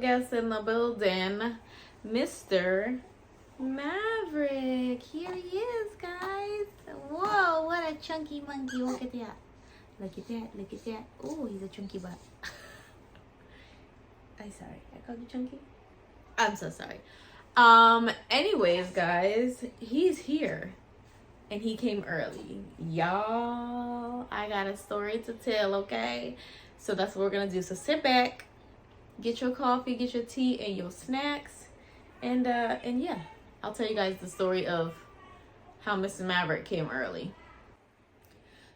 guest in the building, Mr. Maverick. Here he is, guys. Whoa, what a chunky monkey. Look at that. Look at that. Look at that. Oh, he's a chunky butt. I'm sorry. I called you chunky? I'm so sorry. Anyways, guys, he's here. And he came early. Y'all, I got a story to tell, okay? So that's what we're gonna do. So sit back, get your coffee, get your tea, and your snacks. And yeah, I'll tell you guys the story of how Mr. Maverick came early.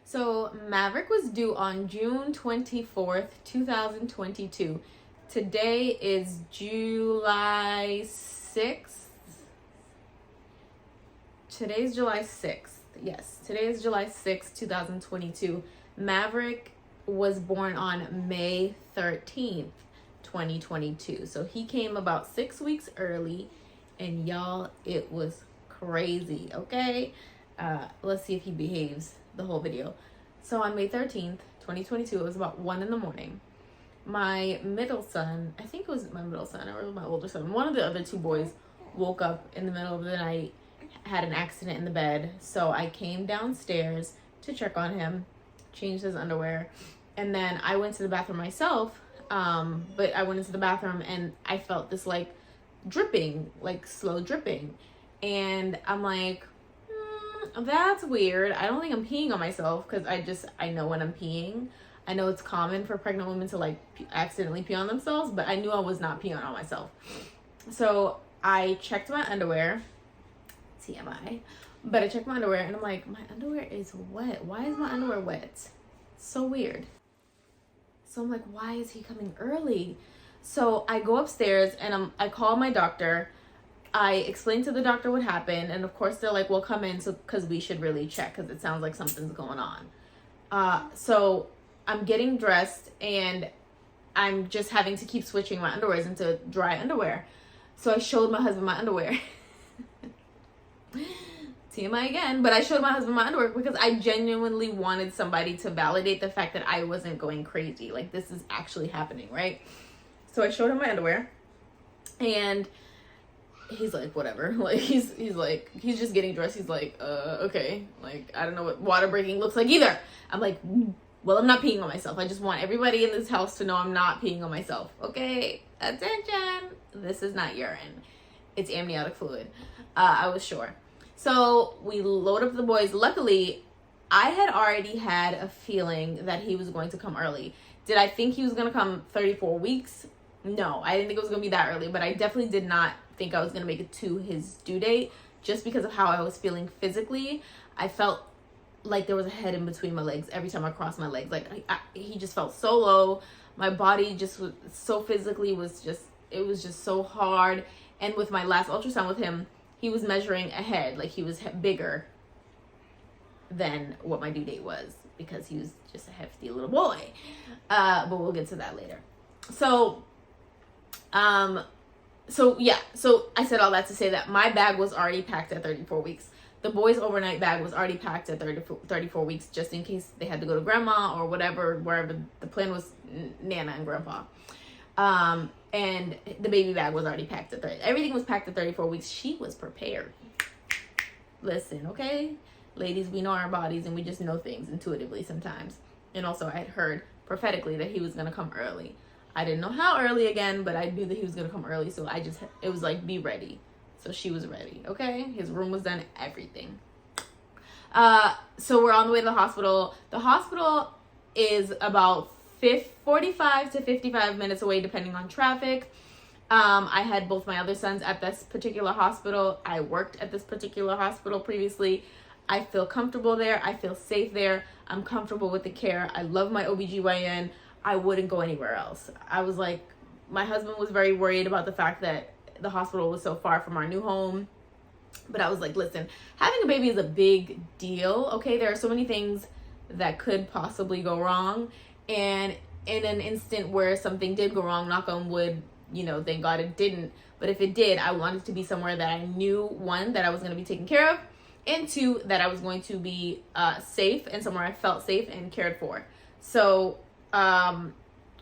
So Maverick was due on June 24th, 2022. Today is July 6th. Today's July 6th. Yes, today is July 6th, 2022. Maverick was born on May 13th, 2022. So he came about 6 weeks early, and y'all, it was crazy, okay? Let's see if he behaves the whole video. So on May 13th, 2022, it was about 1 in the morning. My middle son, I think it was my middle son or my older son, one of the other two boys woke up in the middle of the night, had an accident in the bed. So I came downstairs to check on him, changed his underwear, and then I went to the bathroom myself. But I went into the bathroom and I felt this like dripping, like slow dripping. And I'm like, that's weird. I don't think I'm peeing on myself, because I know when I'm peeing. I know it's common for pregnant women to like accidentally pee on themselves, but I knew I was not peeing on myself. So I checked my underwear. TMI. But I checked my underwear and I'm like, my underwear is wet. Why is my underwear wet? So weird. So I'm like, why is he coming early? So I go upstairs and I call my doctor. I explain to the doctor what happened, and of course they're like, well, come in, so because we should really check, because it sounds like something's going on. So I'm getting dressed and I'm just having to keep switching my underwears into dry underwear. So I showed my husband my underwear. TMI again, but I showed my husband my underwear because I genuinely wanted somebody to validate the fact that I wasn't going crazy. Like, this is actually happening, right? So I showed him my underwear, and he's like, whatever. Like, he's just getting dressed. He's like, okay. Like, I don't know what water breaking looks like either. I'm like, well, I'm not peeing on myself. I just want everybody in this house to know I'm not peeing on myself. Okay, attention. This is not urine. It's amniotic fluid. I was sure. So we load up the boys. Luckily, I had already had a feeling that he was going to come early. Did I think he was going to come 34 weeks? No, I didn't think it was going to be that early, but I definitely did not think I was going to make it to his due date, just because of how I was feeling physically. I felt like there was a head in between my legs every time I crossed my legs. Like, he just felt so low. My body just was so physically it was just so hard. And with my last ultrasound with him, he was measuring ahead, like he was bigger than what my due date was, because he was just a hefty little boy. But we'll get to that later. So yeah, so I said all that to say that my bag was already packed at 34 weeks. The boys' overnight bag was already packed at 34 weeks, just in case they had to go to grandma or whatever, wherever the plan was, Nana and grandpa. And the baby bag was already packed at 30. Everything was packed at 34 weeks. She was prepared. Listen, okay? Ladies, we know our bodies and we just know things intuitively sometimes. And also, I had heard prophetically that he was going to come early. I didn't know how early again, but I knew that he was going to come early. So it was like, be ready. So she was ready, okay? His room was done, everything. So we're on the way to the hospital. The hospital is about 45 to 55 minutes away, depending on traffic. I had both my other sons at this particular hospital. I worked at this particular hospital previously. I feel comfortable there. I feel safe there. I'm comfortable with the care. I love my OBGYN. I wouldn't go anywhere else. I was like, my husband was very worried about the fact that the hospital was so far from our new home. But I was like, listen, having a baby is a big deal. Okay, there are so many things that could possibly go wrong. And in an instant where something did go wrong, knock on wood, thank God it didn't. But if it did, I wanted to be somewhere that I knew, one, that I was going to be taken care of, and two, that I was going to be safe and somewhere I felt safe and cared for. So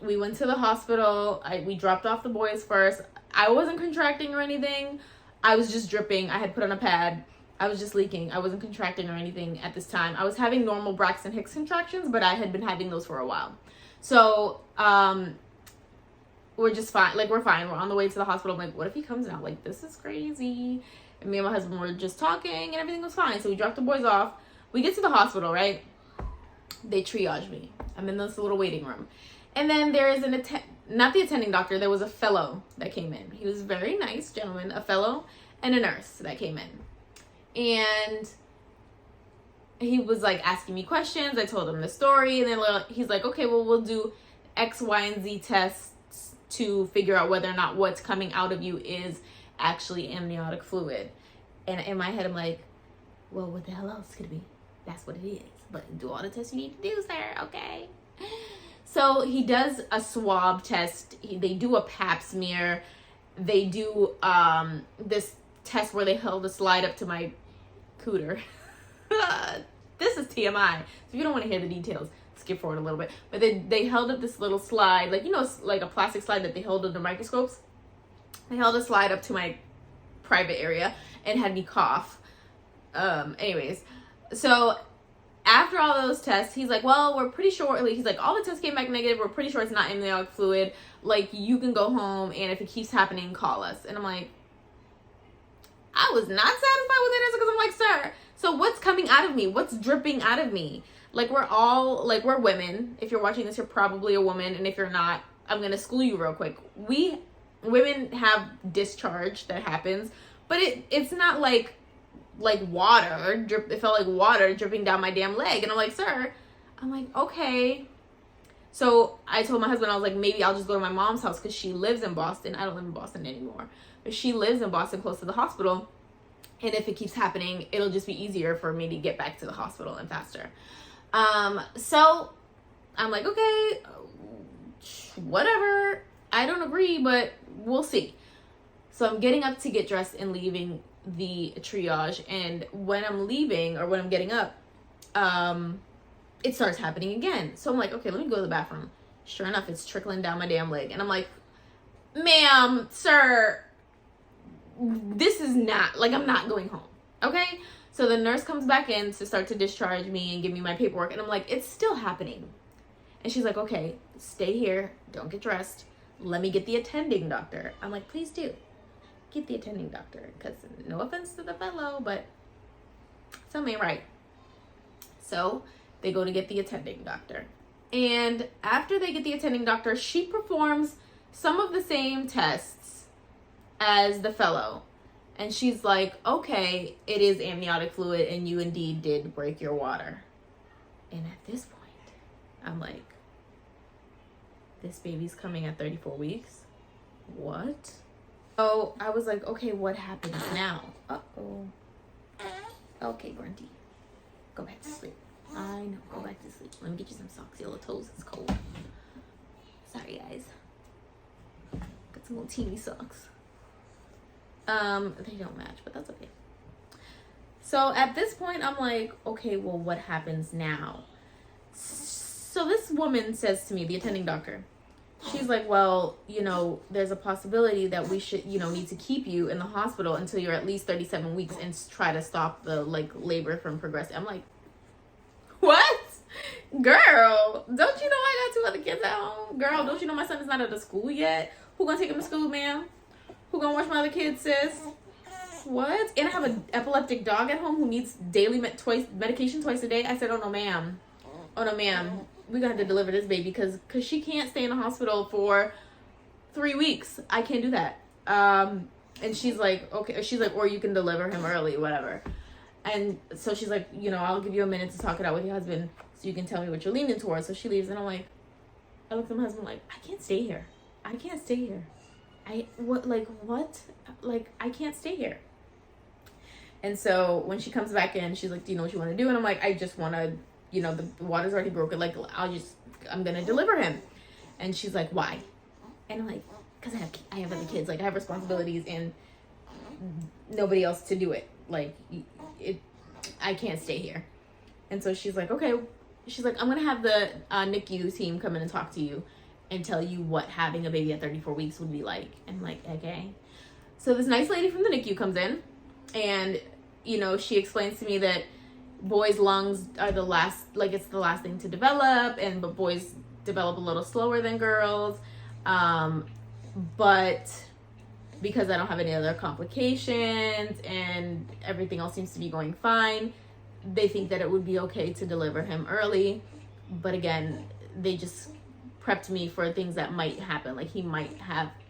we went to the hospital. We dropped off the boys first. I wasn't contracting or anything. I was just dripping. I had put on a pad. I was just leaking. I wasn't contracting or anything at this time. I was having normal Braxton Hicks contractions, but I had been having those for a while. So, we're just fine. Like, we're fine. We're on the way to the hospital. I'm like, what if he comes out? Like, this is crazy. And me and my husband were just talking and everything was fine. So we dropped the boys off. We get to the hospital, right? They triage me. I'm in this little waiting room. And then there is not the attending doctor. There was a fellow that came in. He was a very nice gentleman, a fellow and a nurse that came in. And he was like asking me questions. I told him the story. And then he's like, okay, well, we'll do X, Y, and Z tests to figure out whether or not what's coming out of you is actually amniotic fluid. And in my head, I'm like, well, what the hell else could it be? That's what it is. But do all the tests you need to do, sir. Okay. So he does a swab test. They do a pap smear. They do this test where they held a slide up to my cooter. This is TMI. So if you don't want to hear the details, skip forward a little bit. But they held up this little slide, like, you know, like a plastic slide that they hold under microscopes. They held a slide up to my private area and had me cough. Anyways, so after all those tests, he's like, well, we're pretty sure, like, he's like, all the tests came back negative. We're pretty sure it's not amniotic fluid. Like, you can go home, and if it keeps happening, call us. And I'm like, I was not satisfied with it, because I'm like, sir, so what's coming out of me? What's dripping out of me? Like, we're women. If you're watching this, you're probably a woman. And if you're not, I'm going to school you real quick. Women have discharge that happens, but it's not like water drip. It felt like water dripping down my damn leg. And I'm like, sir, I'm like, okay. So I told my husband, I was like, maybe I'll just go to my mom's house because she lives in Boston. I don't live in Boston anymore, but she lives in Boston close to the hospital. And if it keeps happening, it'll just be easier for me to get back to the hospital and faster. So I'm like, okay, whatever. I don't agree, but we'll see. So I'm getting up to get dressed and leaving the triage. And when I'm leaving, or when I'm getting up, it starts happening again. So I'm like, okay, let me go to the bathroom. Sure enough, it's trickling down my damn leg. And I'm like, ma'am, sir, this is not, like, I'm not going home. Okay? So the nurse comes back in to start to discharge me and give me my paperwork. And I'm like, it's still happening. And she's like, okay, stay here. Don't get dressed. Let me get the attending doctor. I'm like, please do. Get the attending doctor. Because no offense to the fellow, but something ain't right. So they go to get the attending doctor. And after they get the attending doctor, she performs some of the same tests as the fellow. And she's like, okay, it is amniotic fluid and you indeed did break your water. And at this point, I'm like, this baby's coming at 34 weeks? What? So I was like, okay, what happens now? Uh-oh. Okay, Grunty. Go back to sleep. I know, go back to sleep. Let me get you some socks. Your little toes is cold. Sorry, guys. Got some little teeny socks. They don't match, but that's okay. So at this point, I'm like, okay, well, what happens now? So this woman says to me, the attending doctor, she's like, well, you know, there's a possibility that we should, you know, need to keep you in the hospital until you're at least 37 weeks and try to stop the, like, labor from progressing. I'm like, what? Girl, don't you know I got 2 other kids at home? Girl, don't you know my son is not at the school yet? Who gonna take him to school, ma'am? Who gonna watch my other kids, sis? What? And I have an epileptic dog at home who needs daily medication twice a day. I said, oh no, ma'am. Oh no, ma'am. We're gonna have to deliver this baby because she can't stay in the hospital for 3 weeks. I can't do that. And she's like, okay. She's like, or you can deliver him early, whatever. And so she's like, you know, I'll give you a minute to talk it out with your husband so you can tell me what you're leaning towards. So she leaves and I'm like, I look at my husband like, I can't stay here. I can't stay here. What? I can't stay here. And so when she comes back in, she's like, do you know what you want to do? And I'm like, I just want to, you know, the water's already broken. Like, I'm going to deliver him. And she's like, why? And I'm like, because I have other kids. Like, I have responsibilities and nobody else to do it. Like, I can't stay here. And so she's like, okay. She's like, I'm going to have the NICU team come in and talk to you. and tell you what having a baby at 34 weeks would be like. And I'm like, okay. So this nice lady from the NICU comes in, and, you know, she explains to me that boys' lungs are the last, like, it's the last thing to develop, but boys develop a little slower than girls. But because I don't have any other complications and everything else seems to be going fine, they think that it would be okay to deliver him early. But again, they just prepped me for things that might happen. Like, he might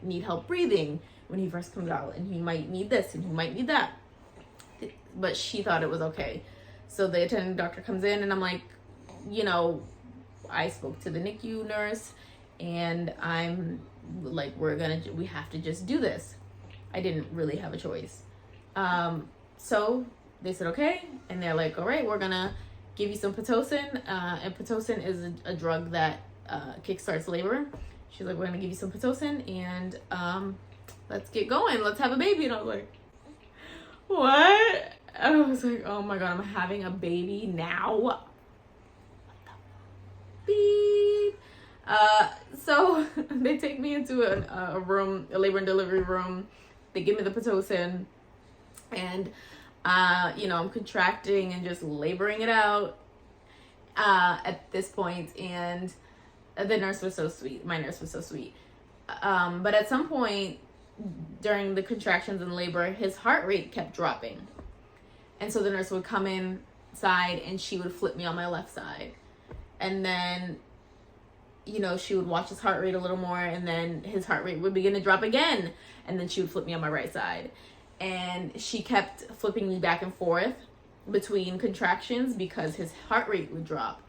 need help breathing when he first comes out, and he might need this and he might need that. But she thought it was okay. So the attending doctor comes in, and I'm like, you know, I spoke to the NICU nurse, and I'm like, we have to just do this. I didn't really have a choice. So they said, okay. And they're like, all right, we're gonna give you some Pitocin. And Pitocin is a drug that kickstarts labor. She's like, we're gonna give you some Pitocin, and let's get going. Let's have a baby. And I was like, what? I was like, oh my God, I'm having a baby now. What the beep? So they take me into a room, a labor and delivery room. They give me the Pitocin, and you know, I'm contracting and just laboring it out at this point. And the nurse was so sweet. My nurse was so sweet. But at some point during the contractions and labor, his heart rate kept dropping. And so the nurse would come inside, and she would flip me on my left side. And then, you know, she would watch his heart rate a little more, and then his heart rate would begin to drop again. And then she would flip me on my right side. And she kept flipping me back and forth between contractions because his heart rate would drop.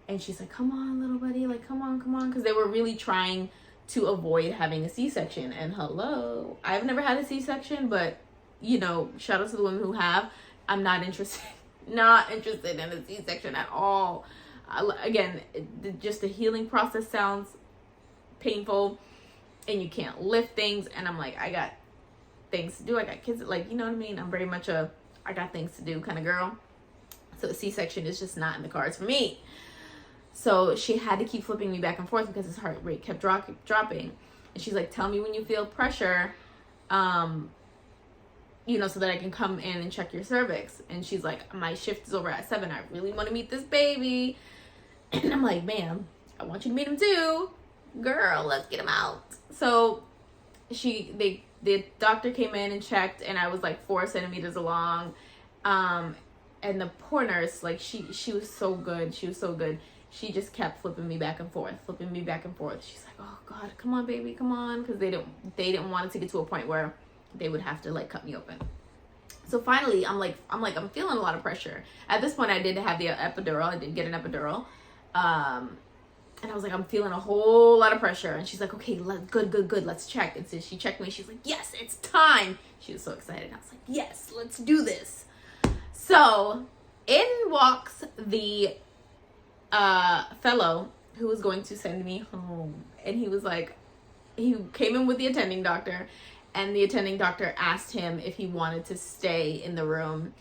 And she's like, come on, little buddy, like, come on. Because they were really trying to avoid having a C-section. And hello, I've never had a C-section, but, you know, shout out to the women who have. I'm not interested in a C-section at all. Again, just the healing process sounds painful, and you can't lift things. And I'm like, I got things to do. I got kids, like, you know what I mean? I'm very much I got things to do kind of girl. So a C-section is just not in the cards for me. So she had to keep flipping me back and forth because his heart rate kept dropping. And she's like, tell me when you feel pressure, you know, so that I can come in and check your cervix. And she's like, my shift is over at 7. I really want to meet this baby. And I'm like, ma'am, I want you to meet him too. Girl, let's get him out. So the doctor came in and checked, and I was like 4 centimeters along. And the poor nurse, like, she was so good. She was so good. She just kept flipping me back and forth. She's like, oh God, come on, baby, come on. Because they didn't want it to get to a point where they would have to, like, cut me open. So finally, I'm feeling a lot of pressure. At this point, I did have the epidural. I did get an epidural. And I was like, I'm feeling a whole lot of pressure. And she's like, okay, good. Let's check. And so she checked me. She's like, yes, it's time. She was so excited. I was like, yes, let's do this. So in walks the fellow who was going to send me home. And he was like, he came in with the attending doctor. And the attending doctor asked him if he wanted to stay in the room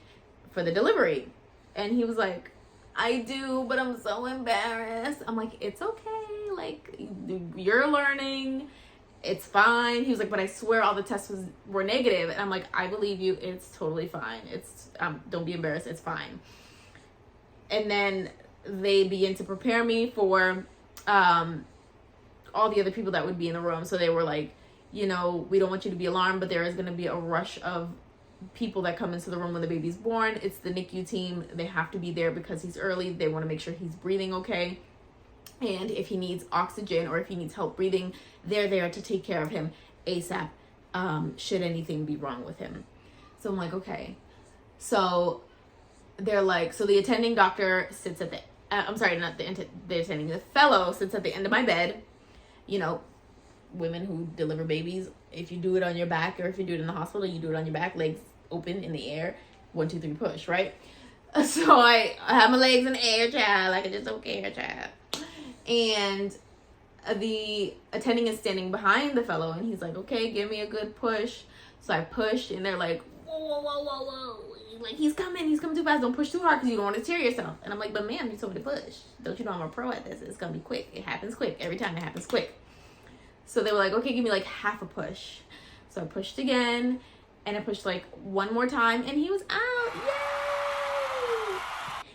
for the delivery. And he was like, I do, but I'm so embarrassed. I'm like, it's okay. Like, you're learning. It's fine. He was like, but I swear all the tests were negative. And I'm like, I believe you. It's totally fine. It's don't be embarrassed. It's fine. And then they begin to prepare me for all the other people that would be in the room. So they were like, you know, we don't want you to be alarmed, but there is going to be a rush of people that come into the room when the baby's born. It's the NICU team. They have to be there because he's early. They want to make sure he's breathing okay. And if he needs oxygen or if he needs help breathing, they're there to take care of him ASAP, should anything be wrong with him. So I'm like, okay. So they're like, so the attending doctor sits at the, the fellow sits at the end of my bed. You know, women who deliver babies, if you do it on your back or if you do it in the hospital, you do it on your back, legs open in the air, 1, 2, 3, push, right? So I have my legs in the air, child, like I just don't care, child. And the attending is standing behind the fellow, and he's like, okay, give me a good push. So I push, and they're like, whoa. Like, he's coming too fast. Don't push too hard because you don't want to tear yourself. And I'm like, but ma'am, you told me to push. Don't you know I'm a pro at this? It's going to be quick. It happens quick. Every time it happens quick. So they were like, okay, give me like half a push. So I pushed again, and I pushed like one more time, and he was out. Yay!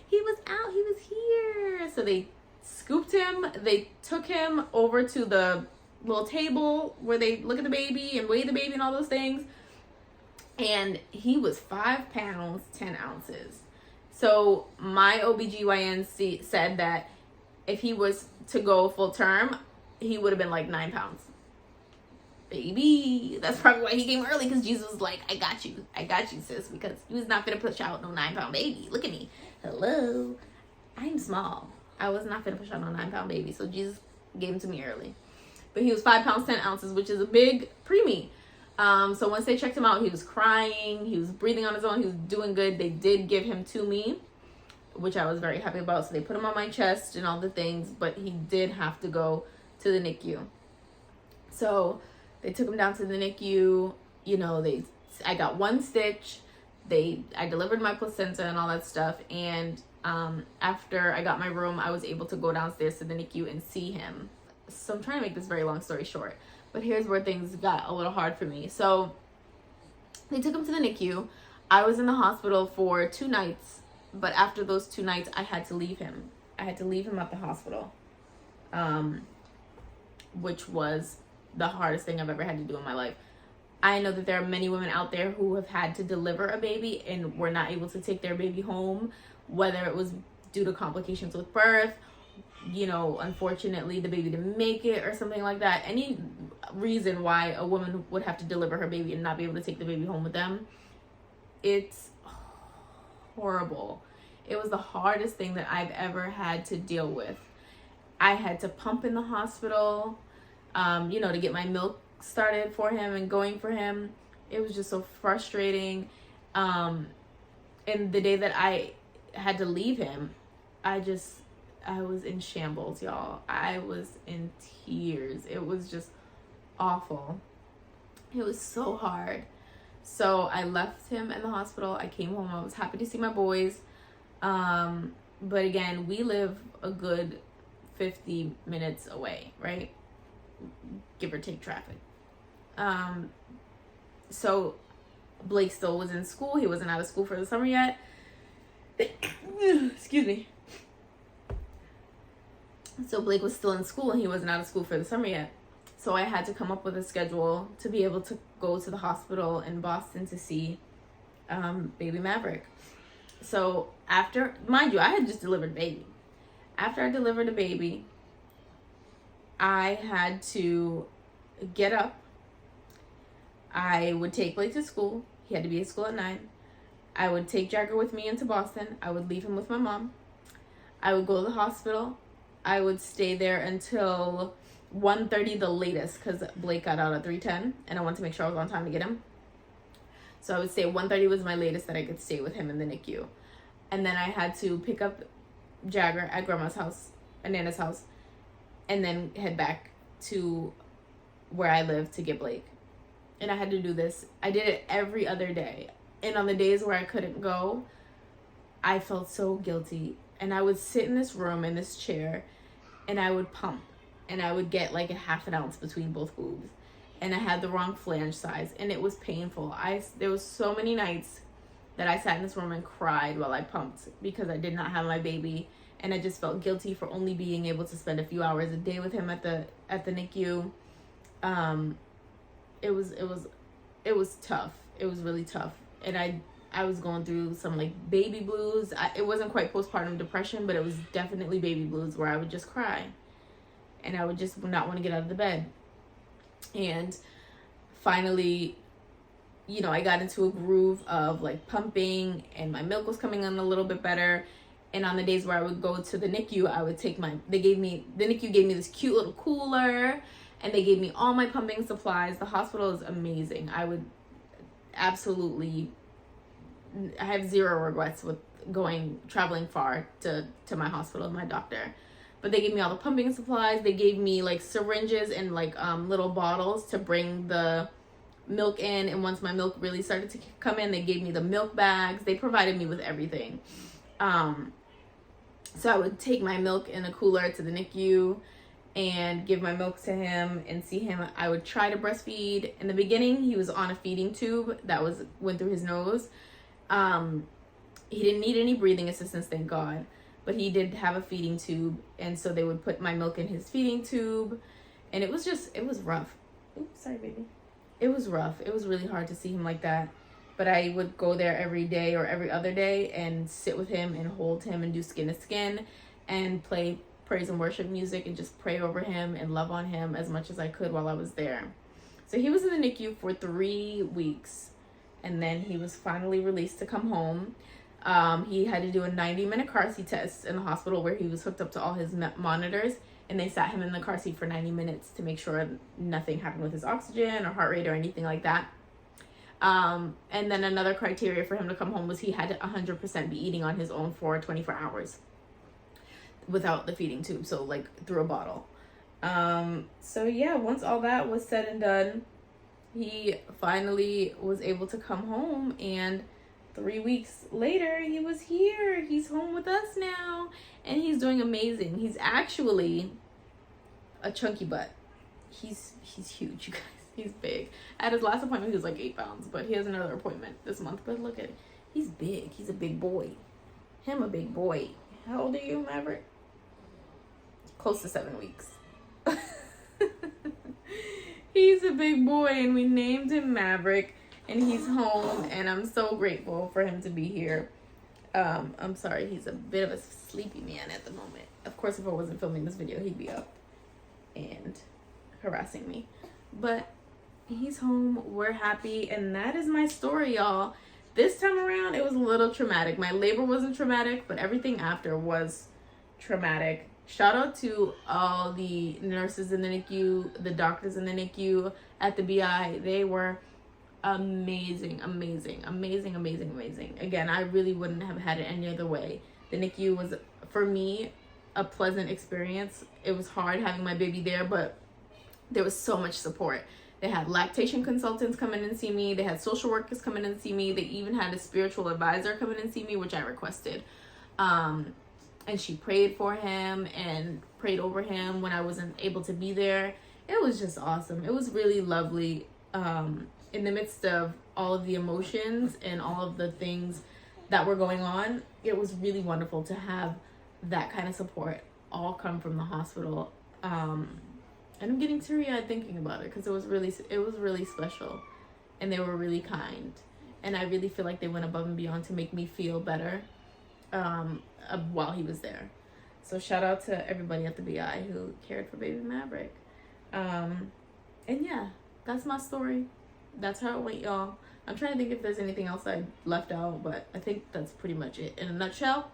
He was out. He was here. So they scooped him. They took him over to the little table where they look at the baby and weigh the baby and all those things. And he was 5 pounds, 10 ounces. So my OBGYN said that if he was to go full term, he would have been like 9 pounds. Baby, that's probably why he came early, because Jesus was like, I got you, sis, because he was not gonna push out no 9-pound baby. Look at me. Hello. I'm small. I was not gonna push out no 9-pound baby, so Jesus gave him to me early. But he was 5 pounds, 10 ounces, which is a big preemie. So once they checked him out, he was crying, he was breathing on his own, he was doing good. They did give him to me, which I was very happy about. So they put him on my chest and all the things, but he did have to go to the NICU. So they took him down to the NICU. You know, I got 1 stitch. I delivered my placenta and all that stuff. And after I got my room, I was able to go downstairs to the NICU and see him. So I'm trying to make this very long story short, but here's where things got a little hard for me. So they took him to the NICU. I was in the hospital for 2 nights, but after those 2 nights, I had to leave him. I had to leave him at the hospital, which was the hardest thing I've ever had to do in my life. I know that there are many women out there who have had to deliver a baby and were not able to take their baby home, whether it was due to complications with birth, you know, unfortunately the baby didn't make it or something like that. Any reason why a woman would have to deliver her baby and not be able to take the baby home with them, it's horrible. It was the hardest thing that I've ever had to deal with. I had to pump in the hospital, you know, to get my milk started for him and going for him. It was just so frustrating. And the day that I had to leave him, I was in shambles, y'all. I was in tears. It was just awful. It was so hard. So I left him in the hospital. I came home. I was happy to see my boys. But again, we live a good 50 minutes away, right? Give or take traffic. So Blake still was in school. He wasn't out of school for the summer yet. Excuse me. So Blake was still in school and he wasn't out of school for the summer yet. So I had to come up with a schedule to be able to go to the hospital in Boston to see baby Maverick. So after, mind you, I had just delivered a baby. After I delivered a baby, I had to get up. I would take Blake to school. He had to be at school at 9. I would take Jagger with me into Boston. I would leave him with my mom. I would go to the hospital. I would stay there until 1:30 the latest, because Blake got out at 3:10 and I wanted to make sure I was on time to get him. So I would say 1:30 was my latest that I could stay with him in the NICU. And then I had to pick up Jagger at grandma's house, at Nana's house, and then head back to where I live to get Blake. And I had to do this. I did it every other day. And on the days where I couldn't go, I felt so guilty. And I would sit in this room, in this chair, and I would pump. And I would get like a half an ounce between both boobs. And I had the wrong flange size. And it was painful. There was so many nights that I sat in this room and cried while I pumped because I did not have my baby. And I just felt guilty for only being able to spend a few hours a day with him at the NICU. It was tough. It was really tough. And I was going through some like baby blues. It wasn't quite postpartum depression, but it was definitely baby blues where I would just cry. And I would just not want to get out of the bed. And finally, you know, I got into a groove of like pumping and my milk was coming on a little bit better. And on the days where I would go to the NICU, I would take the NICU gave me this cute little cooler and they gave me all my pumping supplies. The hospital is amazing. I have zero regrets with traveling far to my hospital and my doctor. But they gave me all the pumping supplies. They gave me like syringes and like little bottles to bring the milk in. And once my milk really started to come in, they gave me the milk bags. They provided me with everything. So I would take my milk in a cooler to the NICU and give my milk to him and see him. I would try to breastfeed. In the beginning, he was on a feeding tube that went through his nose. He didn't need any breathing assistance, thank God, but he did have a feeding tube, and so they would put my milk in his feeding tube, and it was rough. Oops, sorry, baby. It was rough. It was really hard to see him like that, but I would go there every day or every other day and sit with him and hold him and do skin to skin and play praise and worship music and just pray over him and love on him as much as I could while I was there. So he was in the NICU for 3 weeks, and then he was finally released to come home. He had to do a 90-minute car seat test in the hospital where he was hooked up to all his monitors, and they sat him in the car seat for 90 minutes to make sure nothing happened with his oxygen or heart rate or anything like that. And then another criteria for him to come home was he had to 100% be eating on his own for 24 hours without the feeding tube, so like through a bottle. So yeah, once all that was said and done, he finally was able to come home, and 3 weeks later he was here. He's home with us now, and he's doing amazing. He's actually a chunky butt. He's huge, you guys. He's big. At his last appointment he was like 8 pounds, but he has another appointment this month. But look at it, he's big. He's a big boy. Him a big boy. How old are you, Maverick? Close to 7 weeks. He's a big boy, and we named him Maverick, and he's home, and I'm so grateful for him to be here. I'm sorry, he's a bit of a sleepy man at the moment. Of course, if I wasn't filming this video, he'd be up and harassing me. But he's home, we're happy, and that is my story, y'all. This time around, it was a little traumatic. My labor wasn't traumatic, but everything after was traumatic. Shout out to all the nurses in the NICU, the doctors in the NICU, at the BI. They were amazing. Again, I really wouldn't have had it any other way. The NICU was, for me, a pleasant experience. It was hard having my baby there, but there was so much support. They had lactation consultants come in and see me. They had social workers come in and see me. They even had a spiritual advisor come in and see me, which I requested. And she prayed for him and prayed over him when I wasn't able to be there. It was just awesome. It was really lovely. In the midst of all of the emotions and all of the things that were going on, it was really wonderful to have that kind of support all come from the hospital. And I'm getting teary-eyed thinking about it because it was really special, and they were really kind, and I really feel like they went above and beyond to make me feel better while he was there. So shout out to everybody at the BI who cared for baby Maverick. And yeah, that's my story. That's how it went, y'all. I'm trying to think if there's anything else I left out, but I think that's pretty much it in a nutshell.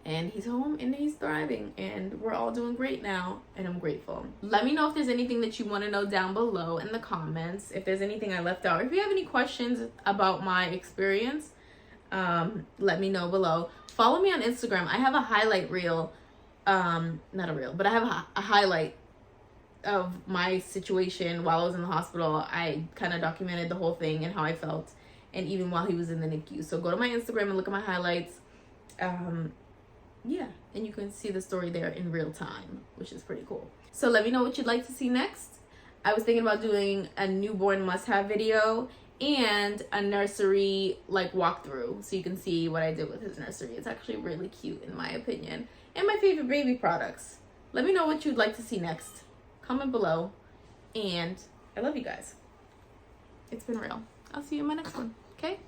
And he's home and he's thriving, and we're all doing great now, and I'm grateful. Let me know if there's anything that you want to know down below in the comments, if there's anything I left out. If you have any questions about my experience, let me know below. Follow me on Instagram. I have a highlight reel, not a reel, but I have a highlight of my situation while I was in the hospital. I kind of documented the whole thing and how I felt, and even while he was in the NICU. So go to my Instagram and look at my highlights. Yeah, and you can see the story there in real time, which is pretty cool. So let me know what you'd like to see next. I was thinking about doing a newborn must-have video and a nursery like walkthrough, so you can see what I did with his nursery. It's actually really cute in my opinion, and my favorite baby products. Let me know what you'd like to see next. Comment below, and I love you guys. It's been real. I'll see you in my next one, okay?